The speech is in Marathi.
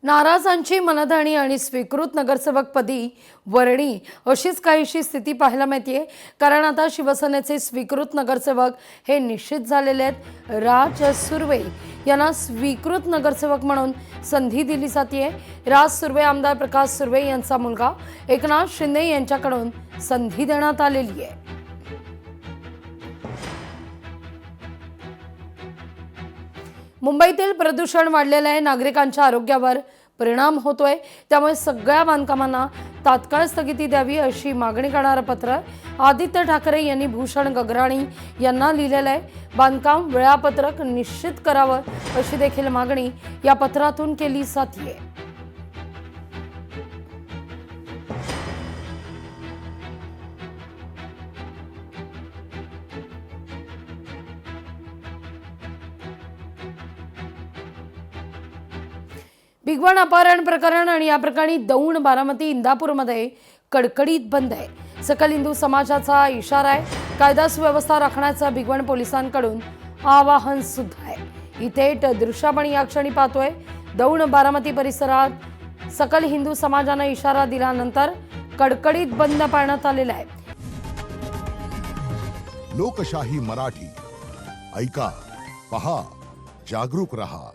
नाराजांची मनधरणी आणि स्वीकृत नगरसेवकपदी वर्णी अशीच काहीशी स्थिती पाहायला मिळते। कारण आता शिवसेनेचे स्वीकृत नगरसेवक हे निश्चित झालेले आहेत। राज सुर्वे यांना स्वीकृत नगरसेवक म्हणून संधी दिली जाते। राज सुर्वे आमदार प्रकाश सुर्वे यांचा मुलगा एकनाथ शिंदे यांच्याकडून संधी देण्यात आलेली आहे। मुंबईतील प्रदूषण वाढलेले आहे, नागरिकांच्या आरोग्यावर परिणाम होतोय। त्यामुळे सगळ्या बांधकामांना तात्काळ स्थगिती द्यावी अशी मागणी करणारं पत्र आदित्य ठाकरे यांनी भूषण गगराणी यांना लिहिलेलं आहे। बांधकाम वेळापत्रक निश्चित करावं अशी देखील मागणी या पत्रातून केली जाते। भिगवण अपहरण प्रकरण आणि या प्रकरणी दौंड, बारामती, इंदापूरमध्ये कडकडीत बंद आहे। सकल हिंदू समाजाचा इशारा आहे। कायदा सुव्यवस्था राखण्याचं भिगवण पोलिसांकडून आवाहन सुद्धा आहे। इथे दृश्य आपण या क्षणी पाहतोय। दौंड, बारामती परिसरात सकल हिंदू समाजानं इशारा दिल्यानंतर कडकडीत बंद पाळण्यात आलेला आहे। लोकशाही मराठी ऐका, पहा, जागरूक रहा।